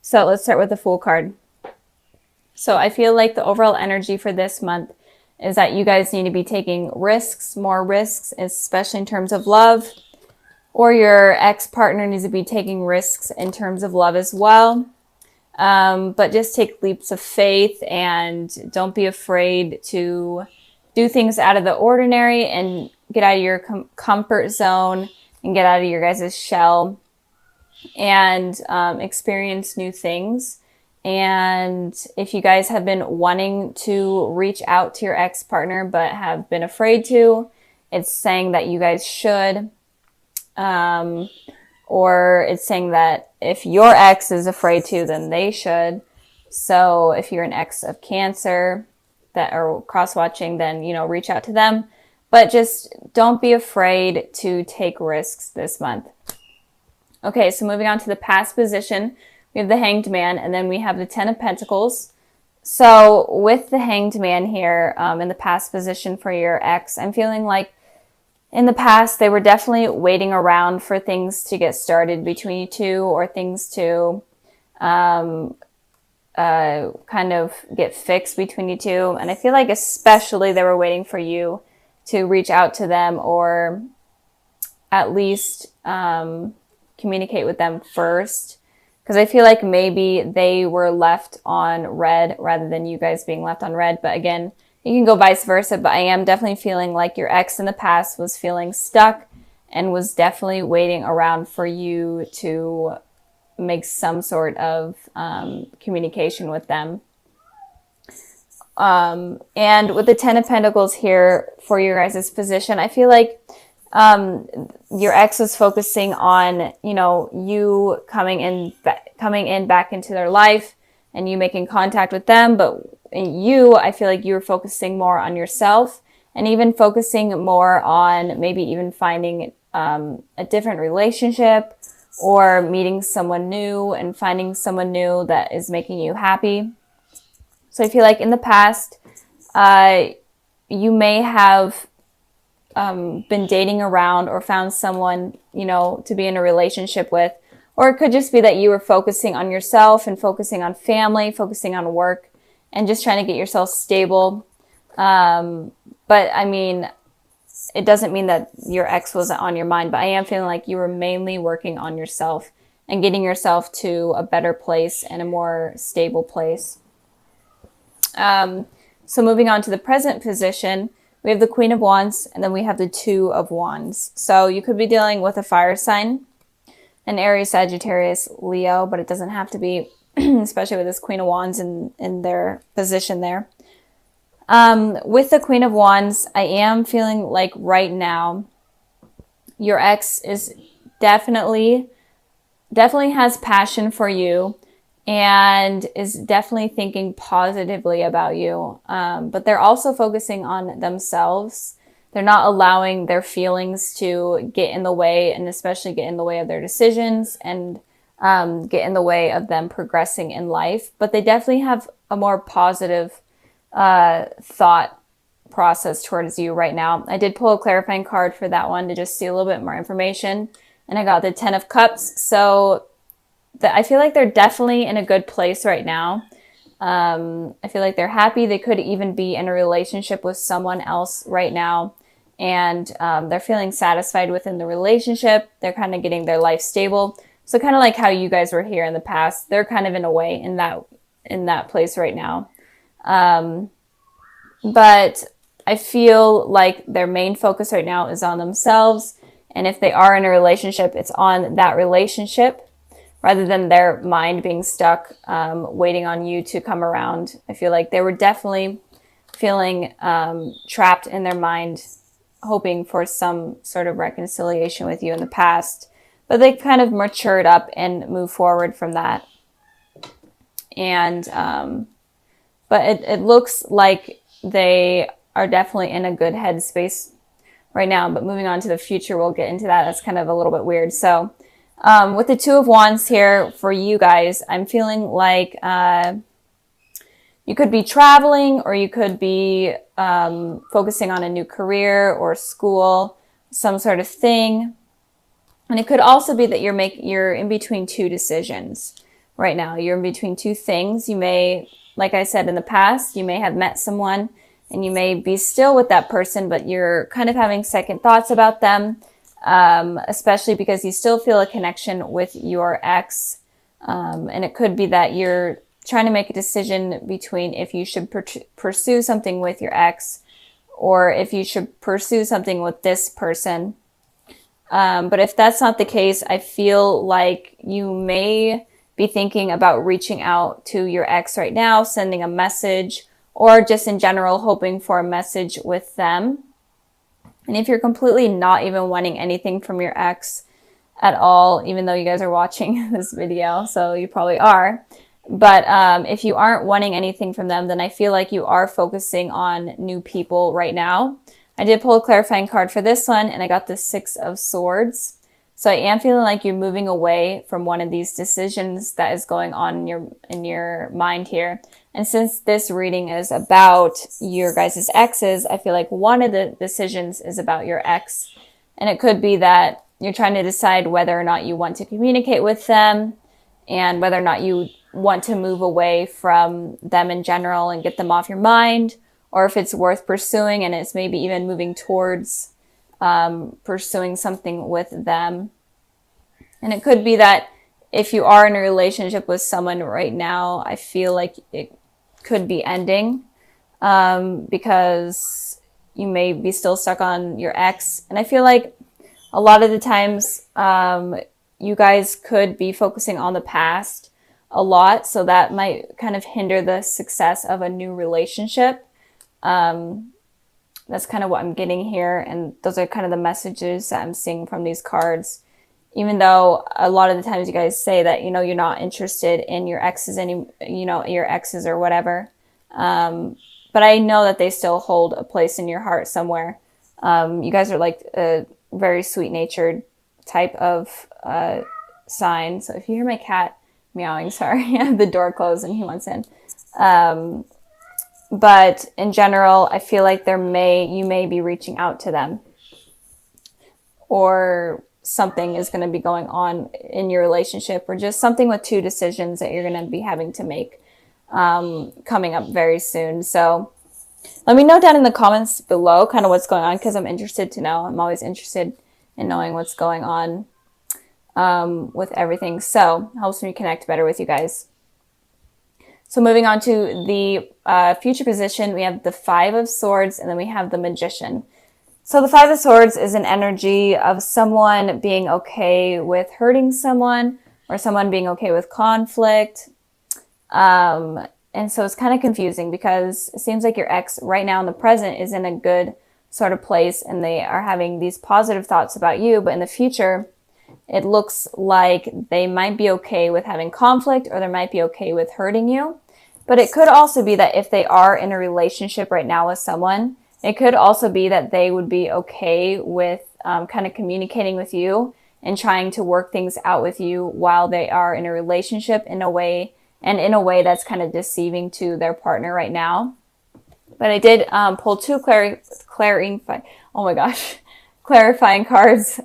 So let's start with the Fool card. So I feel like the overall energy for this month is that you guys need to be taking risks, more risks, especially in terms of love, or your ex-partner needs to be taking risks in terms of love as well. But just take leaps of faith and don't be afraid to do things out of the ordinary and get out of your comfort zone and get out of your guys' shell and experience new things. And if you guys have been wanting to reach out to your ex-partner but have been afraid to, it's saying that you guys should. Or it's saying that if your ex is afraid to, then they should. So if you're an ex of Cancer that are cross-watching, then, you know, reach out to them. But just don't be afraid to take risks this month. Okay, so moving on to the past position, we have the Hanged Man, and then we have the Ten of Pentacles. So with the Hanged Man here, in the past position for your ex, I'm feeling like in the past, they were definitely waiting around for things to get started between you two, or things to kind of get fixed between you two. And I feel like especially they were waiting for you to reach out to them, or at least communicate with them first. Because I feel like maybe they were left on red rather than you guys being left on red. But again, you can go vice versa, but I am definitely feeling like your ex in the past was feeling stuck and was definitely waiting around for you to make some sort of communication with them. And with the Ten of Pentacles here for your guys' position, I feel like your ex was focusing on, you know, you coming in back into their life and you making contact with them, but I feel like you were focusing more on yourself and even focusing more on maybe even finding a different relationship or meeting someone new and finding someone new that is making you happy. So I feel like in the past, you may have been dating around or found someone, you know, to be in a relationship with, or it could just be that you were focusing on yourself and focusing on family, focusing on work, and just trying to get yourself stable. But I mean, it doesn't mean that your ex wasn't on your mind, but I am feeling like you were mainly working on yourself and getting yourself to a better place and a more stable place. So moving on to the present position, we have the Queen of Wands, and then we have the Two of Wands. So you could be dealing with a fire sign, an Aries, Sagittarius, Leo, but it doesn't have to be, especially with this Queen of Wands in their position there. With the Queen of Wands, I am feeling like right now, your ex is definitely has passion for you and is definitely thinking positively about you. But they're also focusing on themselves. They're not allowing their feelings to get in the way, and especially get in the way of their decisions and get in the way of them progressing in life. But they definitely have a more positive thought process towards you right now. I did pull a clarifying card for that one to just see a little bit more information, and I got the Ten of Cups. So I feel like they're definitely in a good place right now. I feel like they're happy. They could even be in a relationship with someone else right now, and they're feeling satisfied within the relationship. They're kind of getting their life stable. So kind of like how you guys were here in the past, they're kind of in a way in that place right now. But I feel like their main focus right now is on themselves. And if they are in a relationship, it's on that relationship rather than their mind being stuck, waiting on you to come around. I feel like they were definitely feeling trapped in their mind, hoping for some sort of reconciliation with you in the past. But they kind of matured up and moved forward from that. And, but it looks like they are definitely in a good headspace right now. But moving on to the future, we'll get into that. That's kind of a little bit weird. So with the Two of Wands here for you guys, I'm feeling like you could be traveling, or you could be focusing on a new career or school, some sort of thing. And it could also be that you're in between two decisions. right now. You're in between two things. You may, like I said in the past, you may have met someone and you may be still with that person, but you're kind of having second thoughts about them, especially because you still feel a connection with your ex. And it could be that you're trying to make a decision between if you should pursue something with your ex or if you should pursue something with this person. But if that's not the case, I feel like you may be thinking about reaching out to your ex right now, sending a message, or just in general hoping for a message with them. And if you're completely not even wanting anything from your ex at all, even though you guys are watching this video, so you probably are. But if you aren't wanting anything from them, then I feel like you are focusing on new people right now. I did pull a clarifying card for this one, and I got the Six of Swords. So I am feeling like you're moving away from one of these decisions that is going on in your mind here. And since this reading is about your guys' exes, I feel like one of the decisions is about your ex. And it could be that you're trying to decide whether or not you want to communicate with them and whether or not you want to move away from them in general and get them off your mind, or if it's worth pursuing and it's maybe even moving towards pursuing something with them. And it could be that if you are in a relationship with someone right now, I feel like it could be ending because you may be still stuck on your ex. And I feel like a lot of the times you guys could be focusing on the past a lot, so that might kind of hinder the success of a new relationship. That's kind of what I'm getting here, and those are kind of the messages that I'm seeing from these cards. Even though a lot of the times you guys say that, you know, you're not interested in your exes your exes or whatever. But I know that they still hold a place in your heart somewhere. You guys are like a very sweet-natured type of sign. So if you hear my cat meowing, sorry, I have the door closed and he wants in. But in general, I feel like you may be reaching out to them, or something is going to be going on in your relationship, or just something with two decisions that you're going to be having to make coming up very soon. So let me know down in the comments below kind of what's going on, because I'm interested to know. I'm always interested in knowing what's going on with everything. So it helps me connect better with you guys. So moving on to the future position, we have the Five of Swords, and then we have the Magician. So the Five of Swords is an energy of someone being okay with hurting someone, or someone being okay with conflict. And so it's kind of confusing because it seems like your ex right now in the present is in a good sort of place and they are having these positive thoughts about you, but in the future, it looks like they might be okay with having conflict, or they might be okay with hurting you. But it could also be that if they are in a relationship right now with someone, it could also be that they would be okay with kind of communicating with you and trying to work things out with you while they are in a relationship in a way that's kind of deceiving to their partner right now. But I did pull two clarifying cards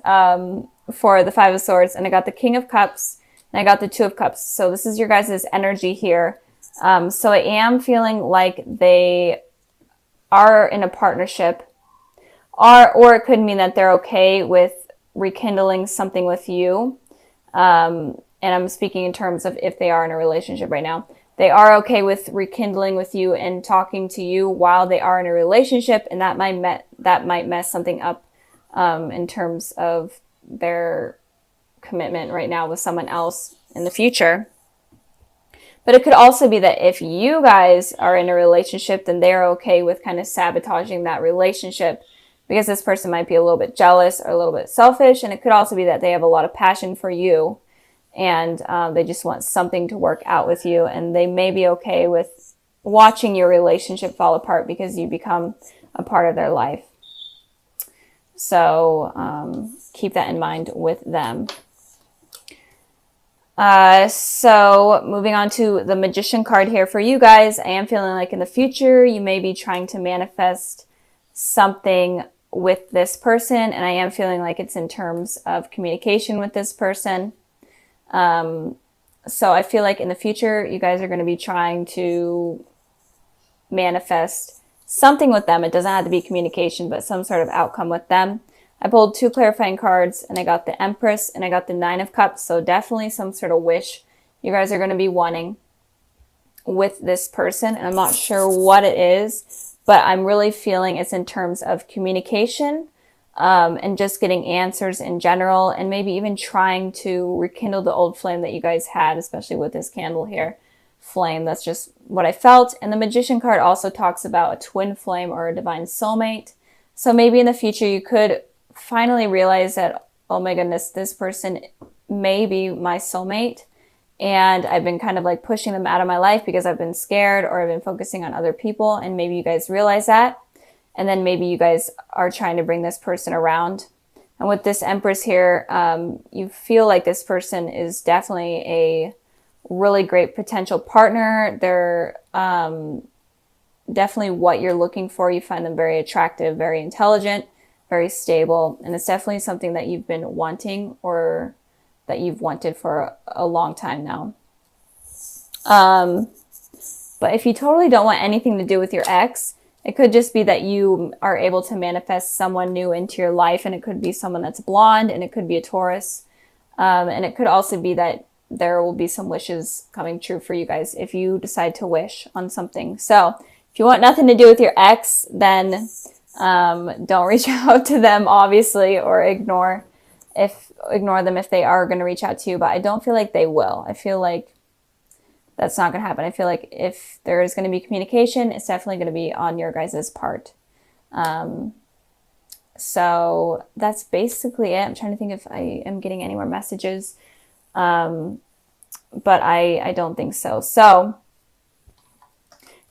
for the Five of Swords, and I got the King of Cups and I got the Two of Cups. So this is your guys' energy here. So I am feeling like they are in a partnership, or it could mean that they're okay with rekindling something with you. And I'm speaking in terms of if they are in a relationship right now. They are okay with rekindling with you and talking to you while they are in a relationship, and that might mess something up in terms of their commitment right now with someone else in the future. But it could also be that if you guys are in a relationship, then they're okay with kind of sabotaging that relationship, because this person might be a little bit jealous or a little bit selfish. And it could also be that they have a lot of passion for you, and they just want something to work out with you. And they may be okay with watching your relationship fall apart because you become a part of their life. So keep that in mind with them. So moving on to the Magician card here for you guys, I am feeling like in the future, you may be trying to manifest something with this person. And I am feeling like it's in terms of communication with this person. So I feel like in the future, you guys are going to be trying to manifest something with them. It doesn't have to be communication, but some sort of outcome with them. I pulled 2 clarifying cards, and I got the Empress and I got the 9 of Cups. So definitely some sort of wish you guys are going to be wanting with this person. And I'm not sure what it is, but I'm really feeling it's in terms of communication, and just getting answers in general, and maybe even trying to rekindle the old flame that you guys had, especially with this candle here. Flame, that's just what I felt. And the Magician card also talks about a twin flame or a divine soulmate. So maybe in the future you could finally realize that, oh my goodness, this person may be my soulmate, and I've been kind of like pushing them out of my life because I've been scared or I've been focusing on other people, and maybe you guys realize that, and then maybe you guys are trying to bring this person around. And with this Empress here, you feel like this person is definitely a really great potential partner. They're definitely what you're looking for. You find them very attractive, very intelligent, very stable, and it's definitely something that you've been wanting, or that you've wanted for a long time now. But if you totally don't want anything to do with your ex, it could just be that you are able to manifest someone new into your life, and it could be someone that's blonde, and it could be a Taurus. And it could also be that there will be some wishes coming true for you guys if you decide to wish on something. So if you want nothing to do with your ex, then don't reach out to them, obviously, or ignore them if they are going to reach out to you. But I don't feel like they will. I feel like that's not going to happen. I feel like if there is going to be communication, it's definitely going to be on your guys' part. So that's basically it. I'm trying to think if I am getting any more messages. But I don't think so. So,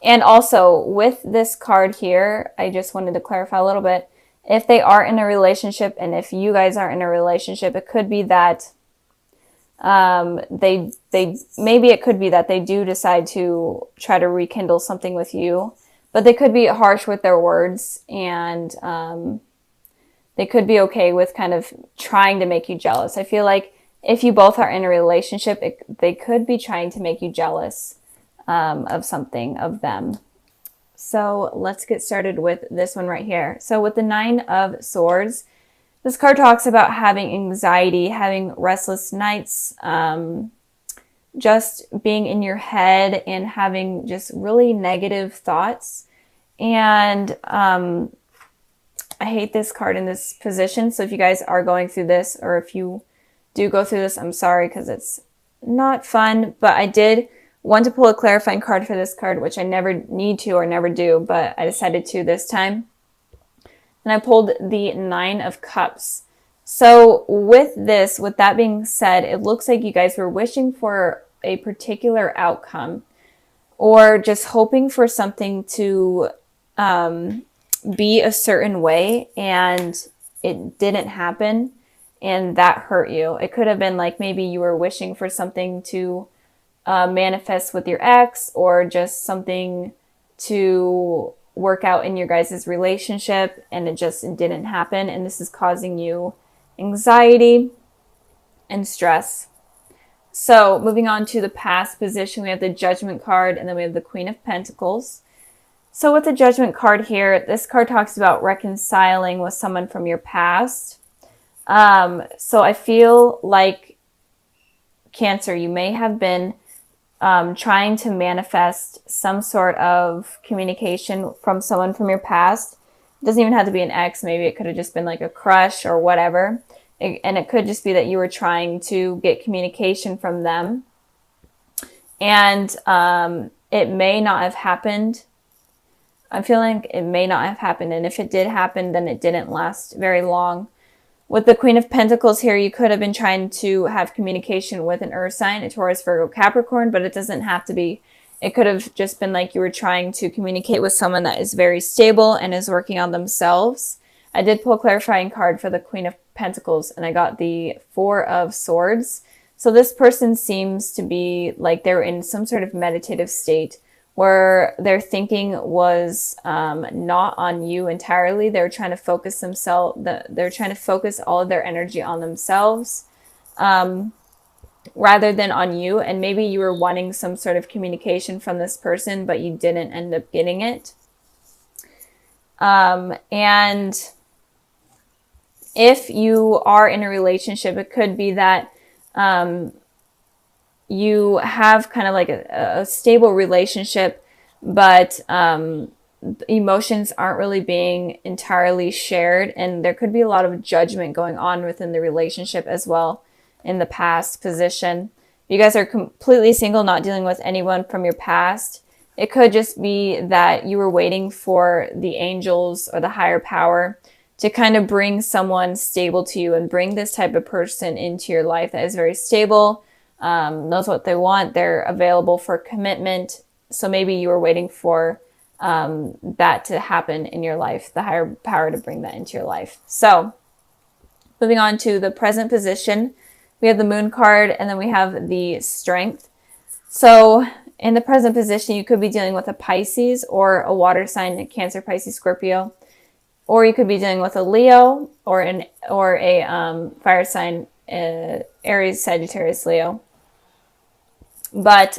and also with this card here, I just wanted to clarify a little bit. If they are in a relationship, and if you guys are in a relationship, it could be that maybe it could be that they do decide to try to rekindle something with you, but they could be harsh with their words, and they could be okay with kind of trying to make you jealous. I feel like if you both are in a relationship, they could be trying to make you jealous of something of them. So let's get started with this one right here. So with the 9 of Swords, this card talks about having anxiety, having restless nights, just being in your head and having just really negative thoughts. And I hate this card in this position. So if you guys are going through this, or if you do go through this, I'm sorry, because it's not fun. But I did want to pull a clarifying card for this card, which I never need to or never do, but I decided to this time. And I pulled the 9 of Cups. So with that being said, it looks like you guys were wishing for a particular outcome, or just hoping for something to be a certain way, and it didn't happen, and that hurt you. It could have been like maybe you were wishing for something to manifest with your ex, or just something to work out in your guys' relationship, and it just didn't happen, and this is causing you anxiety and stress. So moving on to the past position, we have the Judgment card, and then we have the Queen of Pentacles. So with the Judgment card here, this card talks about reconciling with someone from your past. So I feel like, Cancer, you may have been trying to manifest some sort of communication from someone from your past. It doesn't even have to be an ex. Maybe it could have just been like a crush or whatever. And it could just be that you were trying to get communication from them. And it may not have happened. I'm feeling it may not have happened. And if it did happen, then it didn't last very long. With the Queen of Pentacles here, you could have been trying to have communication with an Earth sign, a Taurus, Virgo, Capricorn, but it doesn't have to be. It could have just been like you were trying to communicate with someone that is very stable and is working on themselves. I did pull a clarifying card for the Queen of Pentacles, and I got the 4 of Swords. So this person seems to be like they're in some sort of meditative state where their thinking was not on you entirely. They're trying to focus they're trying to focus all of their energy on themselves. rather than on you. And maybe you were wanting some sort of communication from this person, but you didn't end up getting it. And if you are in a relationship, it could be that you have kind of like a stable relationship, but emotions aren't really being entirely shared. And there could be a lot of judgment going on within the relationship as well in the past position. You guys are completely single, not dealing with anyone from your past. It could just be that you were waiting for the angels or the higher power to kind of bring someone stable to you and bring this type of person into your life that is very stable, knows what they want, they're available for commitment. So maybe you were waiting for that to happen in your life, the higher power to bring that into your life. So moving on to the present position, we have the moon card and then we have the strength. So in the present position, you could be dealing with a Pisces or a water sign, a Cancer, Pisces, Scorpio, or you could be dealing with a Leo or a fire sign, Aries, Sagittarius, Leo. But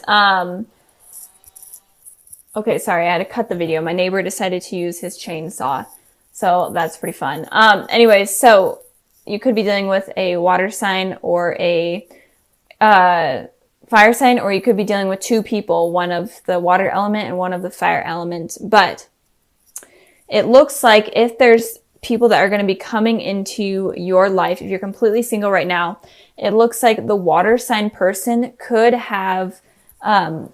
okay, sorry, I had to cut the video. My neighbor decided to use his chainsaw, so that's pretty fun. Anyways, so you could be dealing with a water sign or a fire sign, or you could be dealing with two people, one of the water element and one of the fire element. But it looks like if there's people that are going to be coming into your life, if you're completely single right now, it looks like the water sign person could have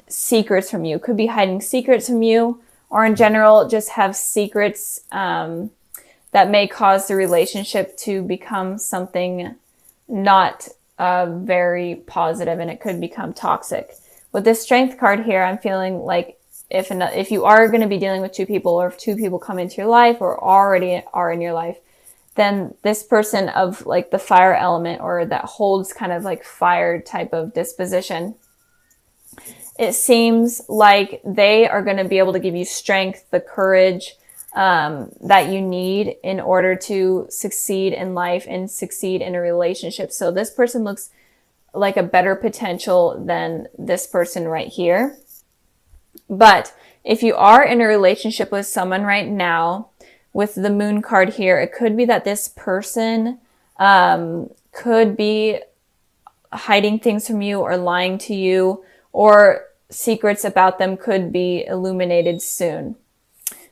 secrets from you, could be hiding secrets from you, or in general, just have secrets that may cause the relationship to become something not very positive, and it could become toxic. With this strength card here, I'm feeling like if you are going to be dealing with two people, or if two people come into your life or already are in your life, then this person of like the fire element, or that holds kind of like fire type of disposition, it seems like they are going to be able to give you strength, the courage that you need in order to succeed in life and succeed in a relationship. So this person looks like a better potential than this person right here. But if you are in a relationship with someone right now, with the moon card here, it could be that this person could be hiding things from you or lying to you, or secrets about them could be illuminated soon.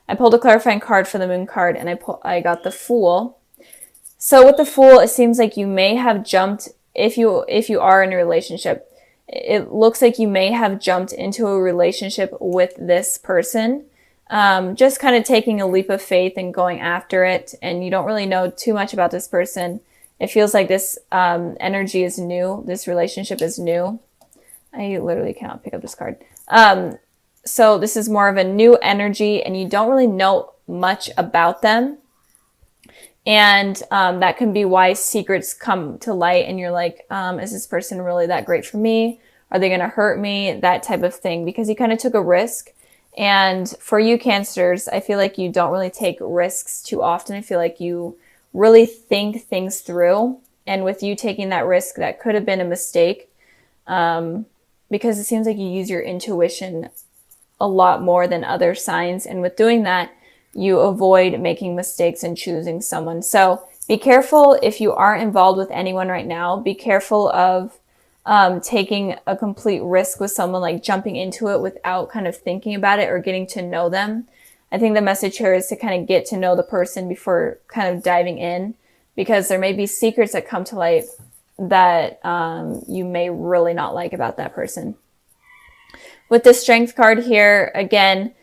I pulled a clarifying card for the moon card, and I got the Fool. So with the Fool, it seems like you may have jumped, if you are in a relationship, it looks like you may have jumped into a relationship with this person, just kind of taking a leap of faith and going after it, and you don't really know too much about this person. It feels like this energy is new, this relationship is new. I literally cannot pick up this card. So this is more of a new energy, and you don't really know much about them. And that can be why secrets come to light, and you're like, is this person really that great for me? Are they going to hurt me? That type of thing, because you kind of took a risk. And for you Cancers, I feel like you don't really take risks too often. I feel like you really think things through. And with you taking that risk, that could have been a mistake, because it seems like you use your intuition a lot more than other signs. And with doing that, you avoid making mistakes and choosing someone. So be careful if you are involved with anyone right now. Be careful of taking a complete risk with someone, like jumping into it without kind of thinking about it or getting to know them. I think the message here is to kind of get to know the person before kind of diving in, because there may be secrets that come to light that you may really not like about that person. With the Strength card here, again,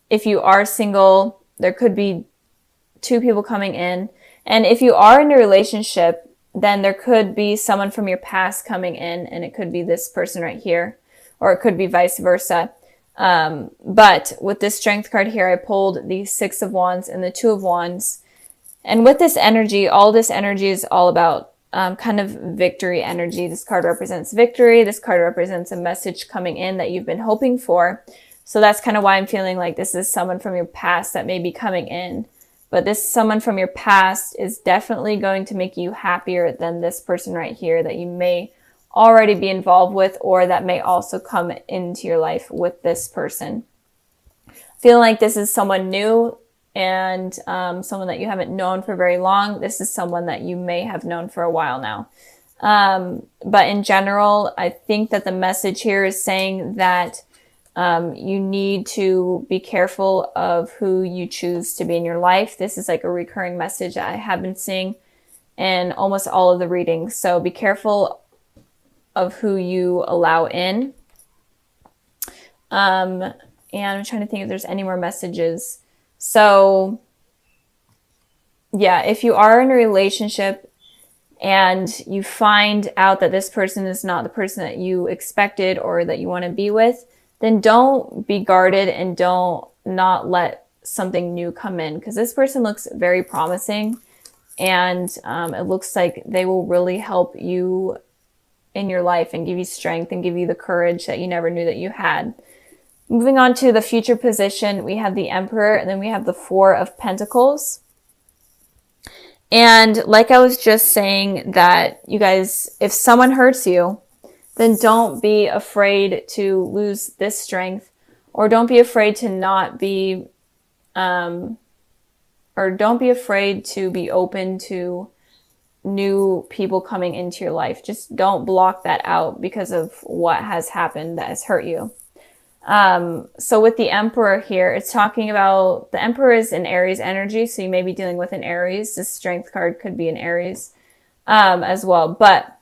if you are single, there could be two people coming in. And if you are in a relationship, then there could be someone from your past coming in, and it could be this person right here, or it could be vice versa. But with this Strength card here, I pulled the Six of Wands and the Two of Wands. And with this energy, all this energy is all about kind of victory energy. This card represents victory. This card represents a message coming in that you've been hoping for. So that's kind of why I'm feeling like this is someone from your past that may be coming in. But this someone from your past is definitely going to make you happier than this person right here that you may already be involved with, or that may also come into your life with this person. Feeling like this is someone new and someone that you haven't known for very long. This is someone that you may have known for a while now. But in general, I think that the message here is saying that you need to be careful of who you choose to be in your life. This is like a recurring message I have been seeing in almost all of the readings. So be careful of who you allow in. And I'm trying to think if there's any more messages. So yeah, if you are in a relationship and you find out that this person is not the person that you expected or that you want to be with, then don't be guarded and don't not let something new come in, because this person looks very promising, and it looks like they will really help you in your life and give you strength and give you the courage that you never knew that you had. Moving on to the future position, we have the Emperor, and then we have the Four of Pentacles. And like I was just saying, that you guys, if someone hurts you, then don't be afraid to lose this strength, or don't be afraid to not be, or don't be afraid to be open to new people coming into your life. Just don't block that out because of what has happened that has hurt you. So with the Emperor here, it's talking about, the Emperor is an Aries energy, so you may be dealing with an Aries. This Strength card could be an Aries as well, but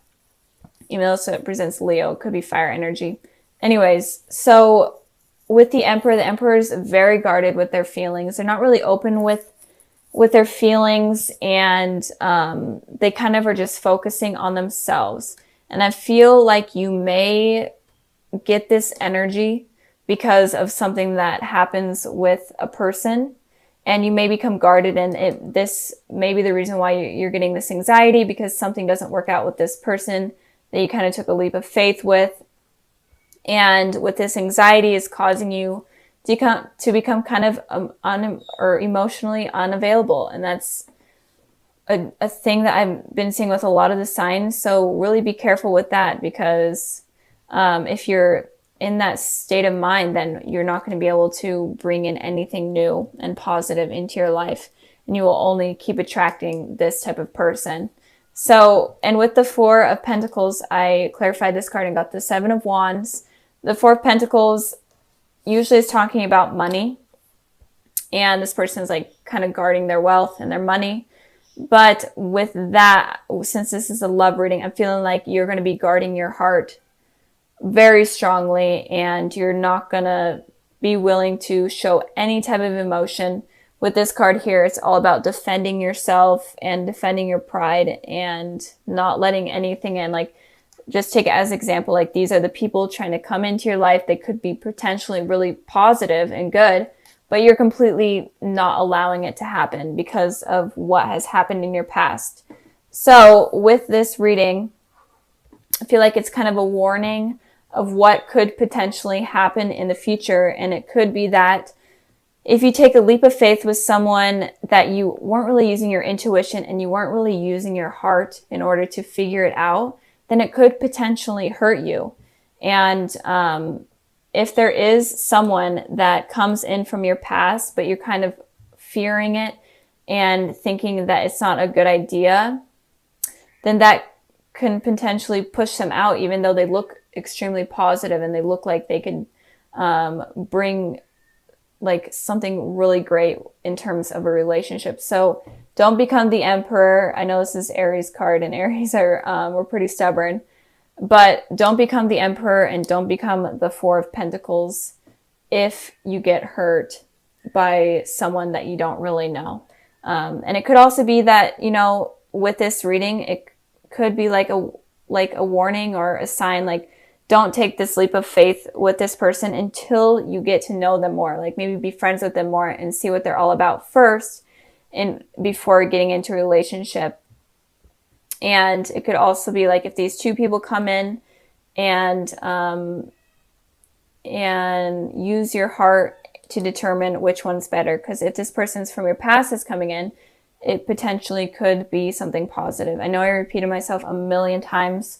even though it represents Leo, it could be fire energy. Anyways, so with the Emperor is very guarded with their feelings. They're not really open with their feelings, and they kind of are just focusing on themselves. And I feel like you may get this energy because of something that happens with a person, and you may become guarded, and this may be the reason why you're getting this anxiety, because something doesn't work out with this person that you kind of took a leap of faith with. And with this anxiety is causing you to become kind of emotionally unavailable. And that's a thing that I've been seeing with a lot of the signs. So really be careful with that, because if you're in that state of mind, then you're not going to be able to bring in anything new and positive into your life, and you will only keep attracting this type of person. So, and with the Four of Pentacles, I clarified this card and got the Seven of Wands. The Four of Pentacles usually is talking about money, and this person is like kind of guarding their wealth and their money. But with that, since this is a love reading, I'm feeling like you're going to be guarding your heart very strongly, and you're not going to be willing to show any type of emotion. With this card here, it's all about defending yourself and defending your pride and not letting anything in. Like, just take it as an example, like these are the people trying to come into your life. They could be potentially really positive and good, but you're completely not allowing it to happen because of what has happened in your past. So with this reading, I feel like it's kind of a warning of what could potentially happen in the future. And it could be that if you take a leap of faith with someone that you weren't really using your intuition and you weren't really using your heart in order to figure it out, then it could potentially hurt you. And if there is someone that comes in from your past, but you're kind of fearing it and thinking that it's not a good idea, then that can potentially push them out, even though they look extremely positive and they look like they could bring like something really great in terms of a relationship. So don't become the Emperor. I know this is Aries card, and Aries are we're pretty stubborn, but don't become the Emperor and don't become the Four of Pentacles if you get hurt by someone that you don't really know. And it could also be that, you know, with this reading, it could be like a warning or a sign, like, don't take this leap of faith with this person until you get to know them more. Like, maybe be friends with them more and see what they're all about first, and before getting into a relationship. And it could also be like, if these two people come in and use your heart to determine which one's better. Because if this person's from your past is coming in, it potentially could be something positive. I know I repeated myself a million times,